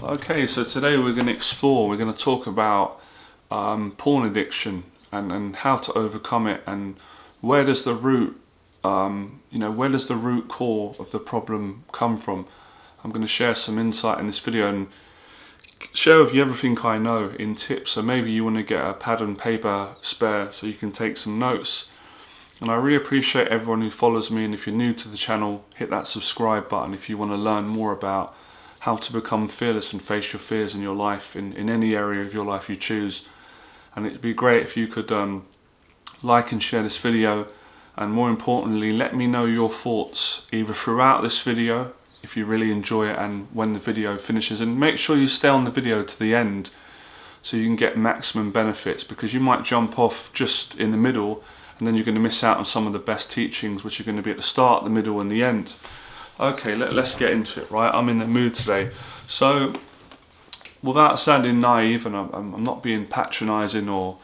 Okay, so today we're going to talk about porn addiction and how to overcome it, and where does the root, where does the root core of the problem come from. I'm going to share some insight in this video and share with you everything I know in tips. So maybe you want to get a pad and paper spare so you can take some notes. And I really appreciate everyone who follows me, and if you're new to the channel, hit that subscribe button if you want to learn more about how to become fearless and face your fears in your life, in any area of your life you choose. And it'd be great if you could like and share this video, and more importantly, let me know your thoughts either throughout this video if you really enjoy it and when the video finishes, and make sure you stay on the video to the end so you can get maximum benefits, because you might jump off just in the middle and then you're going to miss out on some of the best teachings, which are going to be at the start, the middle and the end. Okay, let's get into it, right? I'm in the mood today. So, without sounding naive, and I'm not being patronising or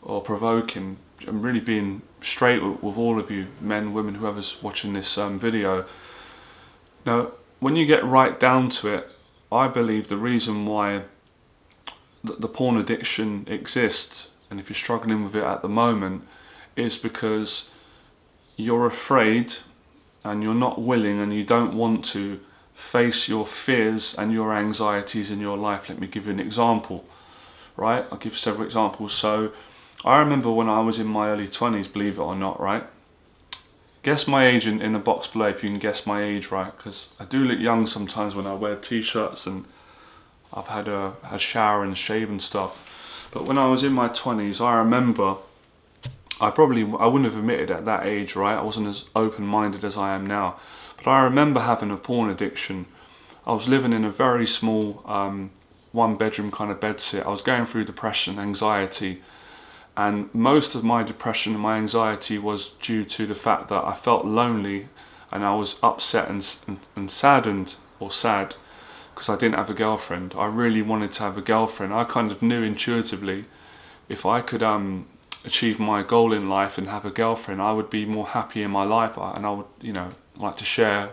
provoking, I'm really being straight with all of you, men, women, whoever's watching this video. Now, when you get right down to it, I believe the reason why the porn addiction exists, and if you're struggling with it at the moment, is because you're afraid and you're not willing and you don't want to face your fears and your anxieties in your life. Let me give you an example, right? I'll give several examples. So I remember when I was in my early 20s, believe it or not, right? Guess my age in the box below if you can guess my age, right? Because I do look young sometimes when I wear t-shirts and I've had a shower and shave and stuff. But when I was in my 20s, I remember I wouldn't have admitted at that age, right? I wasn't as open-minded as I am now. But I remember having a porn addiction. I was living in a very small one-bedroom kind of bedsit. I was going through depression, anxiety, and most of my depression and my anxiety was due to the fact that I felt lonely and I was upset and saddened, or sad, because I didn't have a girlfriend. I really wanted to have a girlfriend. I kind of knew intuitively if I could achieve my goal in life and have a girlfriend, I would be more happy in my life, and I would, like to share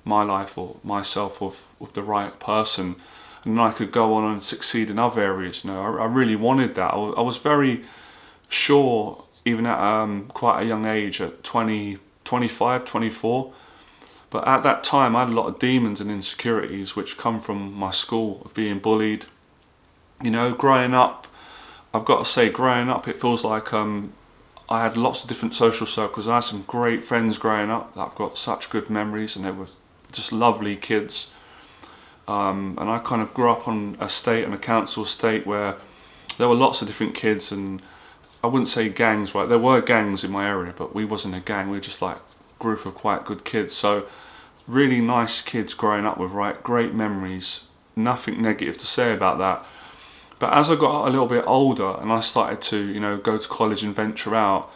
my life or myself with the right person, and then I could go on and succeed in other areas. I really wanted that. I was very sure, even at quite a young age, at 20, 25, 24. But at that time, I had a lot of demons and insecurities which come from my school, of being bullied. Growing up, I've got to say, growing up, it feels like I had lots of different social circles. I had some great friends growing up that I've got such good memories, and they were just lovely kids. And I kind of grew up on a council estate where there were lots of different kids, and I wouldn't say gangs, right? There were gangs in my area, but we wasn't a gang. We were just like a group of quite good kids. So really nice kids growing up with, right? Great memories. Nothing negative to say about that. But as I got a little bit older and I started to, go to college and venture out,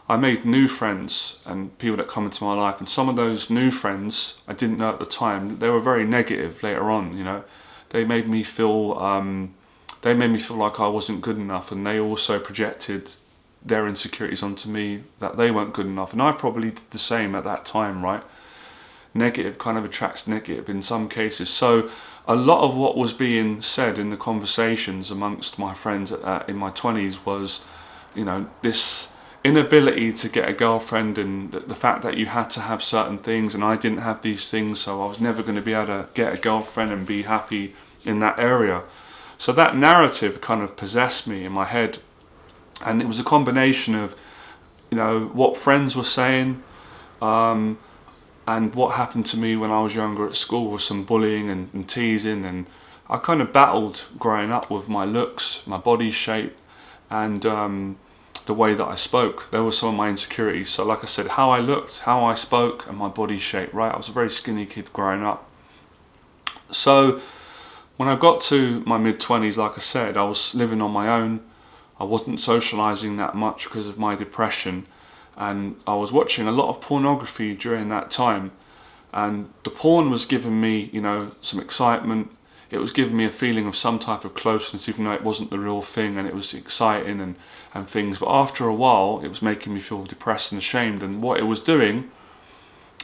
I made new friends and people that come into my life. And some of those new friends, I didn't know at the time, they were very negative later on. They made me feel like I wasn't good enough, and they also projected their insecurities onto me, that they weren't good enough. And I probably did the same at that time, right? Negative kind of attracts negative in some cases. So a lot of what was being said in the conversations amongst my friends in my 20s was, this inability to get a girlfriend, and the fact that you had to have certain things, and I didn't have these things, so I was never going to be able to get a girlfriend and be happy in that area. So that narrative kind of possessed me in my head, and it was a combination of, what friends were saying, and what happened to me when I was younger at school was some bullying and teasing, and I kind of battled growing up with my looks, my body shape, and the way that I spoke. There were some of my insecurities. So like I said, how I looked, how I spoke, and my body shape, right? I was a very skinny kid growing up. So when I got to my mid-20s, like I said, I was living on my own. I wasn't socialising that much because of my depression. And I was watching a lot of pornography during that time, and the porn was giving me, some excitement. It was giving me a feeling of some type of closeness, even though it wasn't the real thing, and it was exciting and things. But after a while, it was making me feel depressed and ashamed. And what it was doing,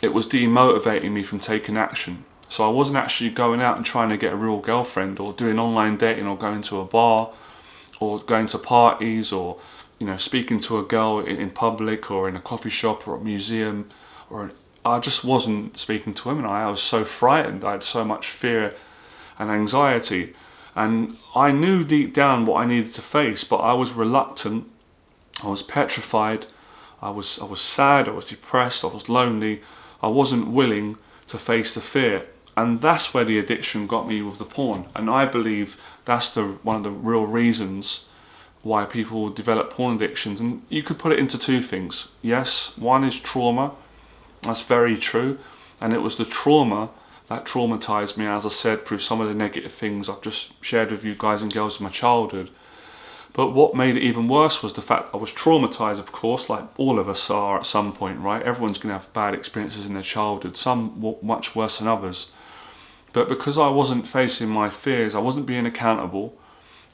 it was demotivating me from taking action. So I wasn't actually going out and trying to get a real girlfriend, or doing online dating, or going to a bar, or going to parties, or speaking to a girl in public, or in a coffee shop, or a museum, or I just wasn't speaking to women. I was so frightened. I had so much fear and anxiety, and I knew deep down what I needed to face, but I was reluctant. I was petrified. I was sad. I was depressed. I was lonely. I wasn't willing to face the fear, and that's where the addiction got me with the porn. And I believe that's one of the real reasons why people develop porn addictions. And you could put it into two things. Yes, one is trauma. That's very true, and it was the trauma that traumatized me, as I said, through some of the negative things I've just shared with you guys and girls in my childhood. But what made it even worse was the fact I was traumatized, of course, like all of us are at some point, right? Everyone's going to have bad experiences in their childhood, some much worse than others. But because I wasn't facing my fears, I wasn't being accountable,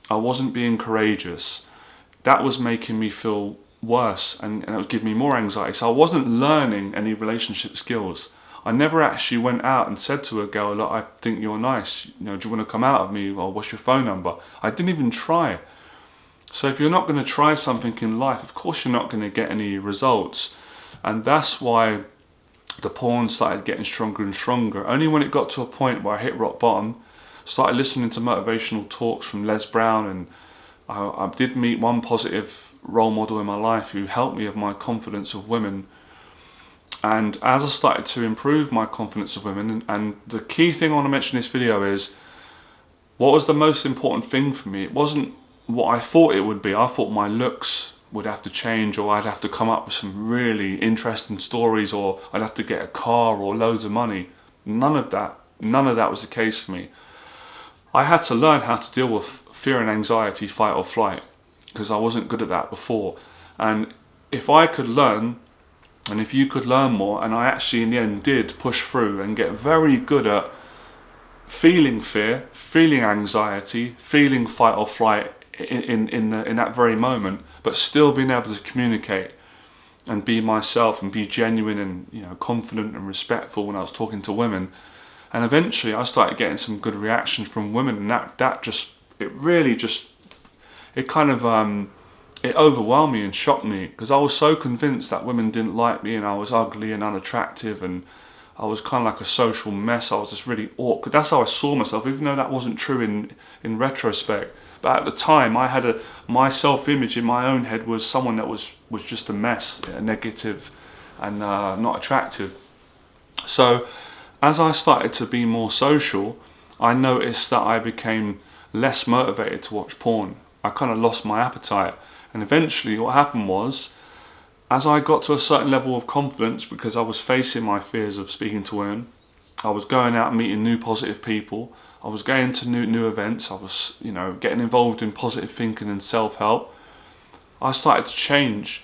I wasn't being courageous, that was making me feel worse, and it was giving me more anxiety. So I wasn't learning any relationship skills. I never actually went out and said to a girl, look, I think you're nice, do you want to come out with me, or what's your phone number? I didn't even try. So if you're not going to try something in life, of course you're not going to get any results. And that's why the porn started getting stronger and stronger. Only when it got to a point where I hit rock bottom, started listening to motivational talks from Les Brown, and I did meet one positive role model in my life who helped me with my confidence of women. And as I started to improve my confidence of women, and the key thing I want to mention in this video is, what was the most important thing for me? It wasn't what I thought it would be. I thought my looks would have to change, or I'd have to come up with some really interesting stories, or I'd have to get a car or loads of money. None of that was the case for me. I had to learn how to deal with fear and anxiety, fight or flight, because I wasn't good at that before. And if I could learn, and if you could learn more, and I actually in the end did push through and get very good at feeling fear, feeling anxiety, feeling fight or flight in that very moment, but still being able to communicate and be myself and be genuine and confident and respectful when I was talking to women. And eventually I started getting some good reactions from women, and it overwhelmed me and shocked me, because I was so convinced that women didn't like me, and I was ugly and unattractive, and I was kind of like a social mess. I was just really awkward. That's how I saw myself, even though that wasn't true in retrospect. But at the time, my self-image in my own head was someone that was just a mess, negative and not attractive. So as I started to be more social, I noticed that I became less motivated to watch porn. I kind of lost my appetite. And eventually what happened was, as I got to a certain level of confidence, because I was facing my fears of speaking to women, I was going out and meeting new positive people, I was going to new events, I was getting involved in positive thinking and self-help, I started to change.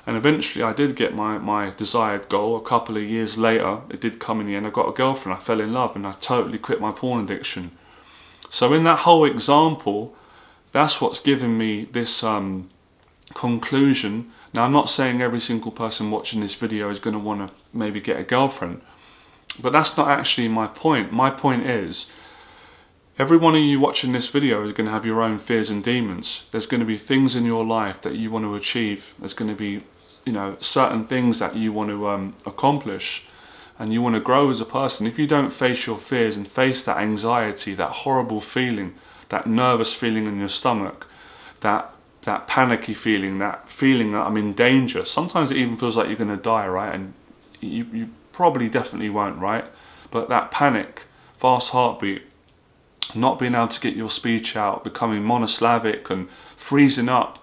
And eventually I did get my desired goal. A couple of years later, it did come in the end. I got a girlfriend, I fell in love, and I totally quit my porn addiction. So in that whole example, that's what's given me this conclusion. Now, I'm not saying every single person watching this video is going to want to maybe get a girlfriend, but that's not actually my point. My point is, every one of you watching this video is going to have your own fears and demons. There's going to be things in your life that you want to achieve. There's going to be, certain things that you want to accomplish, and you want to grow as a person. If you don't face your fears and face that anxiety, that horrible feeling, that nervous feeling in your stomach, that panicky feeling, that feeling that I'm in danger. Sometimes it even feels like you're going to die, right? And you probably definitely won't, right? But that panic, fast heartbeat, not being able to get your speech out, becoming monosyllabic and freezing up,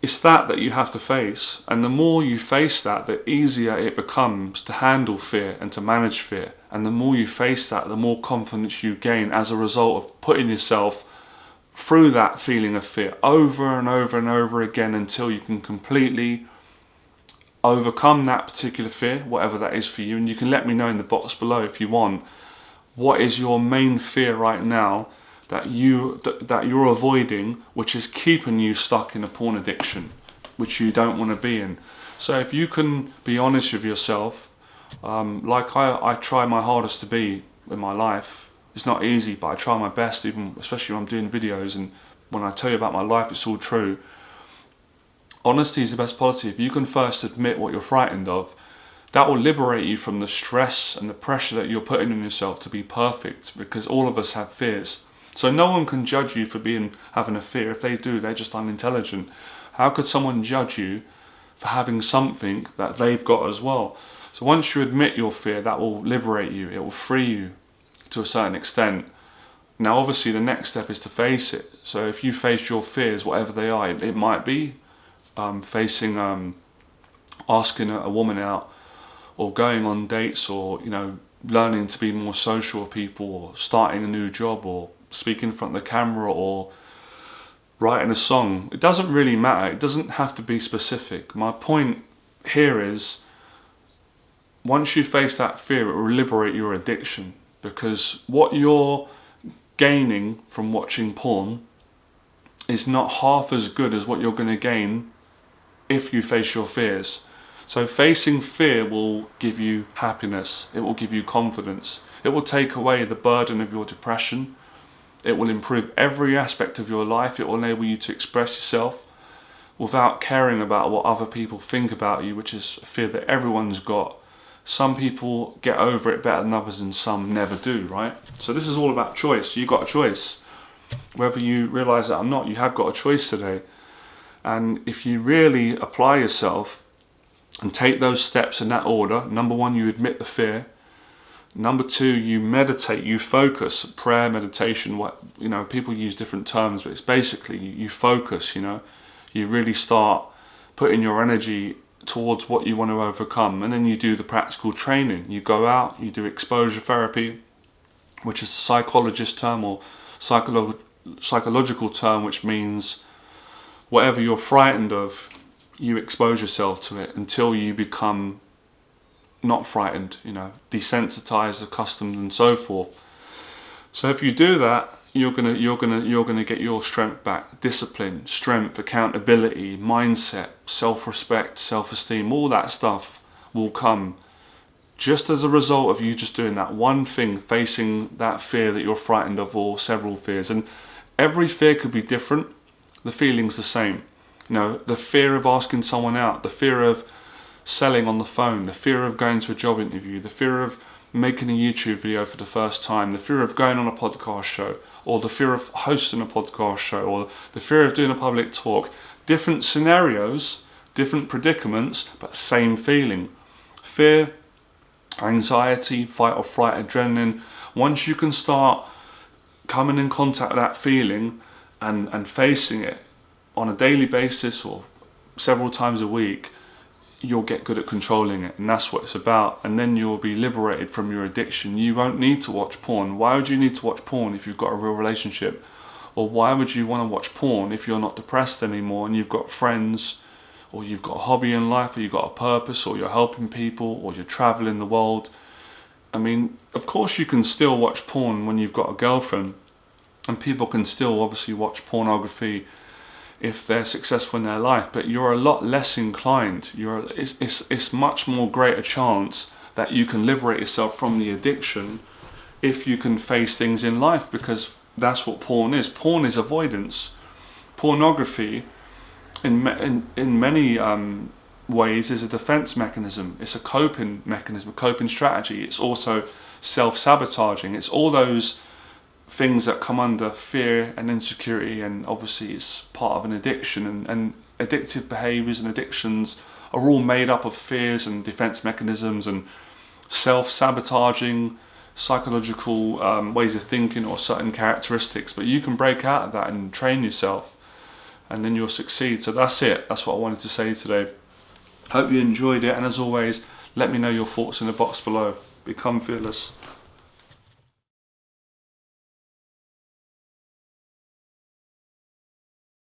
it's that you have to face. And the more you face that, the easier it becomes to handle fear and to manage fear. And the more you face that, the more confidence you gain as a result of putting yourself through that feeling of fear over and over and over again, until you can completely overcome that particular fear, whatever that is for you. And you can let me know in the box below if you want, what is your main fear right now that you're avoiding, which is keeping you stuck in a porn addiction, which you don't want to be in. So if you can be honest with yourself, Like I try my hardest to be in my life. It's not easy, but I try my best, even especially when I'm doing videos and when I tell you about my life, it's all true. Honesty is the best policy. If you can first admit what you're frightened of, that will liberate you from the stress and the pressure that you're putting on yourself to be perfect, because all of us have fears. So no one can judge you for having a fear. If they do, they're just unintelligent. How could someone judge you for having something that they've got as well? So once you admit your fear, that will liberate you. It will free you to a certain extent. Now obviously the next step is to face it. So if you face your fears, whatever they are, it might be asking a woman out, or going on dates, or learning to be more social with people, or starting a new job, or speaking in front of the camera, or writing a song. It doesn't really matter. It doesn't have to be specific. My point here is, once you face that fear, it will liberate your addiction, because what you're gaining from watching porn is not half as good as what you're going to gain if you face your fears. So facing fear will give you happiness, it will give you confidence, it will take away the burden of your depression, it will improve every aspect of your life, it will enable you to express yourself without caring about what other people think about you, which is a fear that everyone's got. Some people get over it better than others, and some never do, right? So this is all about choice. You got a choice. Whether you realise that or not, you have got a choice today. And if you really apply yourself and take those steps in that order, number one, you admit the fear. Number two, you meditate, you focus. Prayer, meditation, people use different terms, but it's basically you focus, you really start putting your energy towards what you want to overcome. And then you do the practical training. You go out, you do exposure therapy, which is a psychologist term, or psychological term, which means whatever you're frightened of, you expose yourself to it until you become not frightened, desensitized, accustomed, and so forth. So if you do that, you're gonna get your strength back. Discipline, strength, accountability, mindset, self-respect, self-esteem, all that stuff will come just as a result of you just doing that one thing, facing that fear that you're frightened of, or several fears. And every fear could be different. The feeling's the same. The fear of asking someone out, the fear of selling on the phone, the fear of going to a job interview, the fear of making a YouTube video for the first time, the fear of going on a podcast show, or the fear of hosting a podcast show, or the fear of doing a public talk. Different scenarios, different predicaments, but same feeling. Fear, anxiety, fight or flight, adrenaline. Once you can start coming in contact with that feeling and facing it on a daily basis or several times a week, you'll get good at controlling it, and that's what it's about. And then you'll be liberated from your addiction. You won't need to watch porn. Why would you need to watch porn if you've got a real relationship? Or why would you want to watch porn if you're not depressed anymore and you've got friends, or you've got a hobby in life, or you've got a purpose, or you're helping people, or you're traveling the world? I mean, of course you can still watch porn when you've got a girlfriend, and people can still obviously watch pornography if they're successful in their life, but you're a lot less inclined. It's much more greater chance that you can liberate yourself from the addiction if you can face things in life, because that's what porn is. Porn is avoidance. Pornography, in many ways, is a defense mechanism. It's a coping mechanism, a coping strategy. It's also self-sabotaging. It's all those things that come under fear and insecurity, and obviously it's part of an addiction, and addictive behaviours and addictions are all made up of fears and defense mechanisms and self-sabotaging psychological ways of thinking or certain characteristics. But you can break out of that and train yourself, and then you'll succeed. So that's it. That's what I wanted to say today. Hope you enjoyed it, and as always, let me know your thoughts in the box below. Become fearless.